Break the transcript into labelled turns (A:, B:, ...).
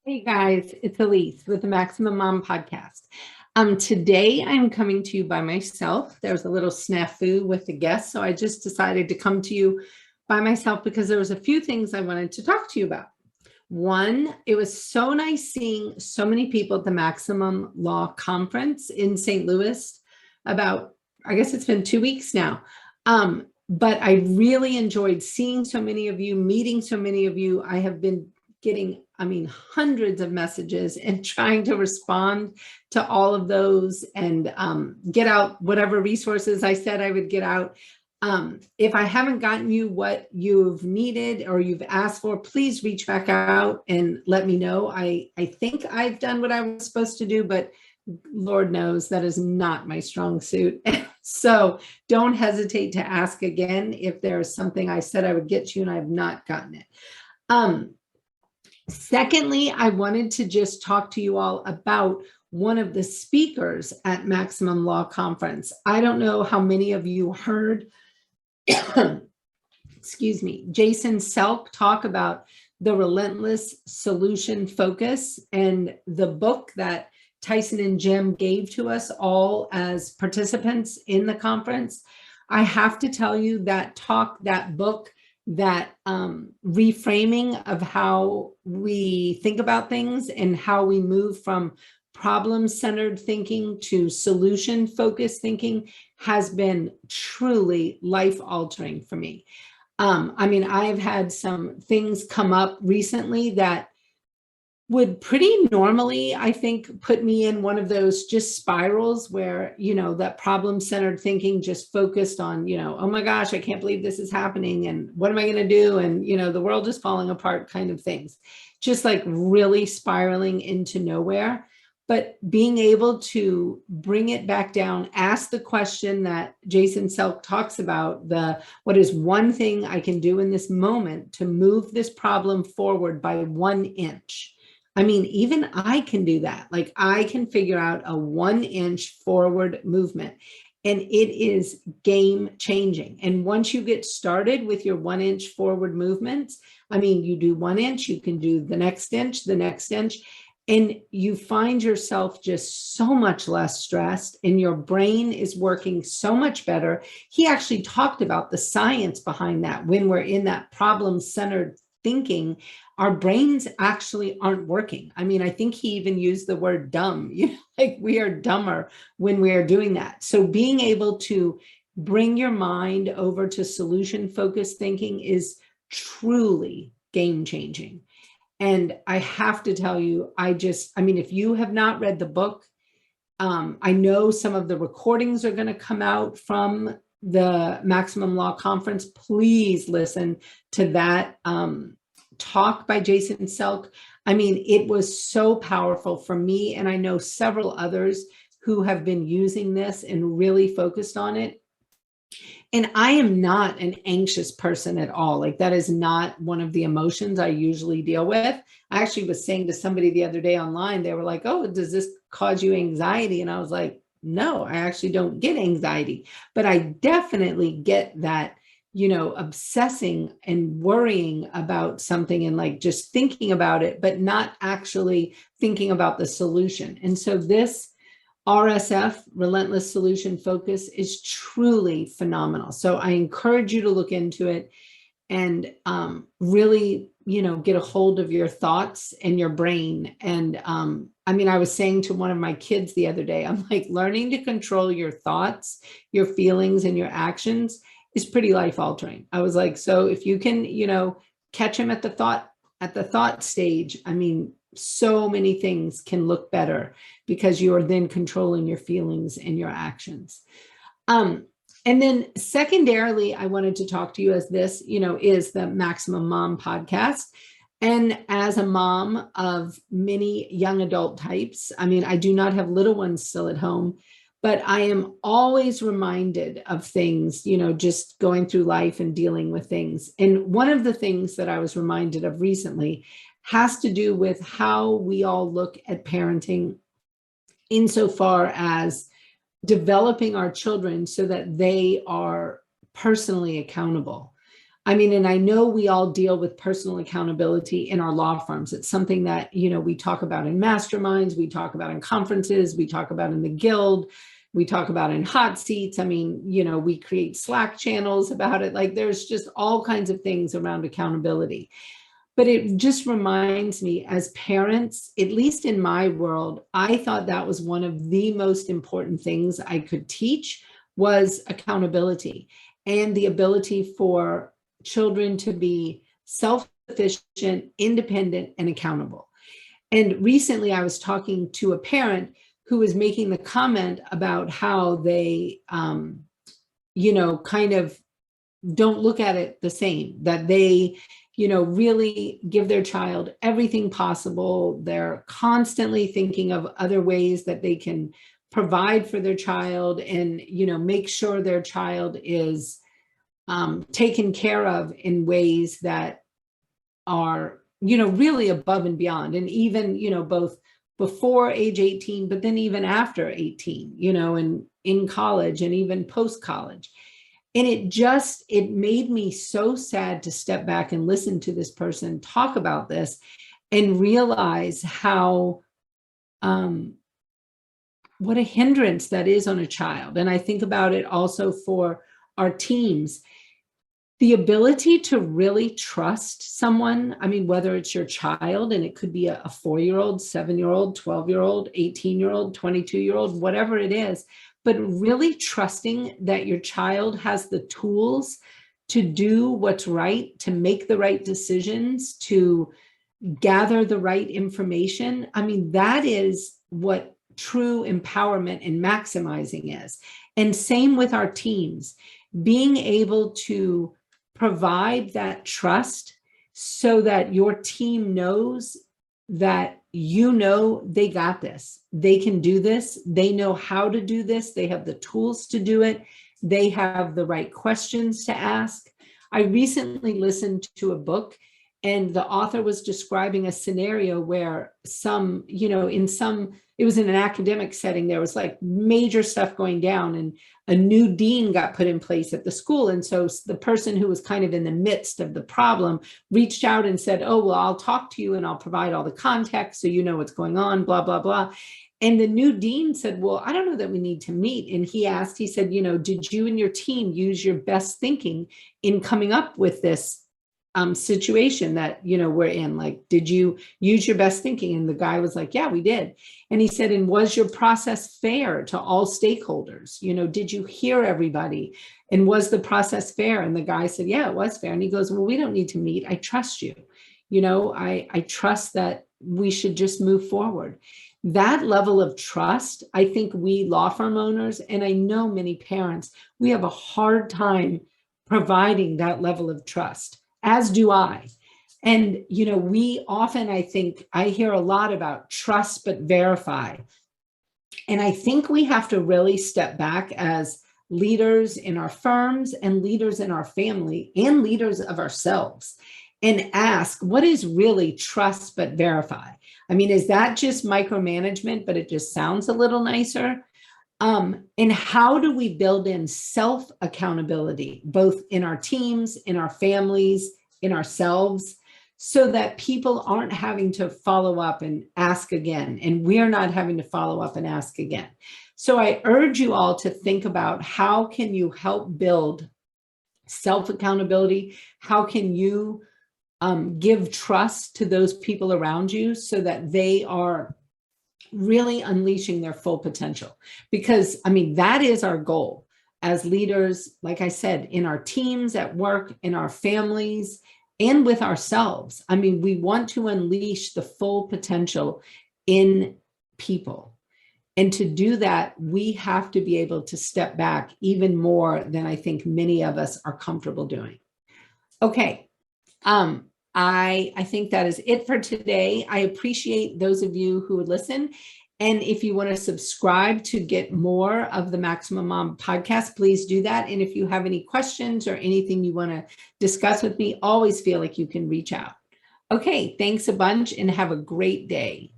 A: Hey guys, it's Elise with the Maximum Mom podcast. Today I'm coming to you by myself. There was a little snafu with the guests, so I just decided to come to you by myself because there was a few things I wanted to talk to you about. One, it was so nice seeing so many people at the Maximum Law Conference in St. Louis about, I guess it's been 2 weeks now. But I really enjoyed seeing so many of you, meeting so many of you. I have been getting, hundreds of messages and trying to respond to all of those and get out whatever resources I said I would get out. If I haven't gotten you what you've needed or you've asked for, please reach back out and let me know. I think I've done what I was supposed to do, but Lord knows that is not my strong suit. So don't hesitate to ask again if there's something I said I would get you and I have not gotten it. Secondly, I wanted to just talk to you all about one of the speakers at Maximum Law Conference. I don't know how many of you heard, excuse me, Jason Selk talk about the relentless solution focus and the book that Tyson and Jim gave to us all as participants in the conference. I have to tell you that book, that reframing of how we think about things and how we move from problem-centered thinking to solution-focused thinking has been truly life-altering for me. I've had some things come up recently that would pretty normally, I think, put me in one of those just spirals where, that problem-centered thinking just focused on, oh my gosh, I can't believe this is happening. And what am I going to do? And, the world is falling apart kind of things, just like really spiraling into nowhere. But being able to bring it back down, ask the question that Jason Selk talks about, what is one thing I can do in this moment to move this problem forward by 1 inch? Even I can do that. Like I can figure out a 1 inch forward movement and it is game changing. And once you get started with your 1 inch forward movements, you do 1 inch, you can do the next inch, and you find yourself just so much less stressed and your brain is working so much better. He actually talked about the science behind that. When we're in that problem-centered thinking, our brains actually aren't working. I think he even used the word dumb, like we are dumber when we are doing that. So being able to bring your mind over to solution-focused thinking is truly game-changing. And I have to tell you, if you have not read the book, I know some of the recordings are going to come out from the Maximum Law Conference. Please listen to that talk by Jason Selk. It was so powerful for me, and I know several others who have been using this and really focused on it. And I am not an anxious person at all. Like that is not one of the emotions I usually deal with. I actually was saying to somebody the other day online, they were like, oh, does this cause you anxiety? And I was like, no, I actually don't get anxiety, but I definitely get that, obsessing and worrying about something and like just thinking about it, but not actually thinking about the solution. And so this RSF, Relentless Solution Focus, is truly phenomenal. So I encourage you to look into it and really, get a hold of your thoughts and your brain. And I was saying to one of my kids the other day, I'm like, learning to control your thoughts, your feelings, and your actions is pretty life altering. I was like, so if you can, catch them at the thought stage, so many things can look better because you are then controlling your feelings and your actions. And then secondarily, I wanted to talk to you as this, is the Maximum Mom podcast. And as a mom of many young adult types, I do not have little ones still at home, but I am always reminded of things, just going through life and dealing with things. And one of the things that I was reminded of recently has to do with how we all look at parenting insofar as developing our children so that they are personally accountable. I mean, and I know we all deal with personal accountability in our law firms. It's something that, we talk about in masterminds, we talk about in conferences, we talk about in the guild, we talk about in hot seats. I mean, we create Slack channels about it. Like there's just all kinds of things around accountability. But it just reminds me, as parents, at least in my world, I thought that was one of the most important things I could teach was accountability and the ability for children to be self-sufficient, independent, and accountable. And recently I was talking to a parent who was making the comment about how they, kind of don't look at it the same, that they, really give their child everything possible. They're constantly thinking of other ways that they can provide for their child and, make sure their child is taken care of in ways that are, really above and beyond. And even, both before age 18, but then even after 18, and in college and even post-college. And it made me so sad to step back and listen to this person talk about this and realize how, what a hindrance that is on a child. And I think about it also for our teams. The ability to really trust someone, I mean, whether it's your child, and it could be a 4-year-old, 7-year-old, 12-year-old, 18-year-old, 22-year-old, whatever it is, but really trusting that your child has the tools to do what's right, to make the right decisions, to gather the right information. I mean, that is what true empowerment and maximizing is. And same with our teams, being able to provide that trust so that your team knows that they got this, they can do this, they know how to do this, they have the tools to do it, they have the right questions to ask. I recently listened to a book and the author was describing a scenario where it was in an academic setting, there was like major stuff going down and a new dean got put in place at the school. And so the person who was kind of in the midst of the problem reached out and said, oh, well, I'll talk to you and I'll provide all the context so you know what's going on, blah, blah, blah. And the new dean said, well, I don't know that we need to meet. And he said, did you and your team use your best thinking in coming up with this situation that, we're in? Like, did you use your best thinking? And the guy was like, yeah, we did. And he said, and was your process fair to all stakeholders? Did you hear everybody? And was the process fair? And the guy said, yeah, it was fair. And he goes, well, we don't need to meet. I trust you. I trust that we should just move forward. That level of trust, I think we law firm owners, and I know many parents, we have a hard time providing that level of trust, as do I. And, we often, I hear a lot about trust, but verify. And I think we have to really step back as leaders in our firms and leaders in our family and leaders of ourselves and ask, what is really trust, but verify? I mean, is that just micromanagement, but it just sounds a little nicer? And how do we build in self-accountability, both in our teams, in our families, in ourselves, so that people aren't having to follow up and ask again, and we're not having to follow up and ask again. So I urge you all to think about how can you help build self-accountability? How can you give trust to those people around you so that they are really unleashing their full potential? Because, I mean, that is our goal as leaders, like I said, in our teams, at work, in our families, and with ourselves. I mean, we want to unleash the full potential in people. And to do that, we have to be able to step back even more than I think many of us are comfortable doing. Okay. I think that is it for today. I appreciate those of you who would listen. And if you want to subscribe to get more of the Maximum Mom podcast, please do that. And if you have any questions or anything you want to discuss with me, always feel like you can reach out. Okay, thanks a bunch and have a great day.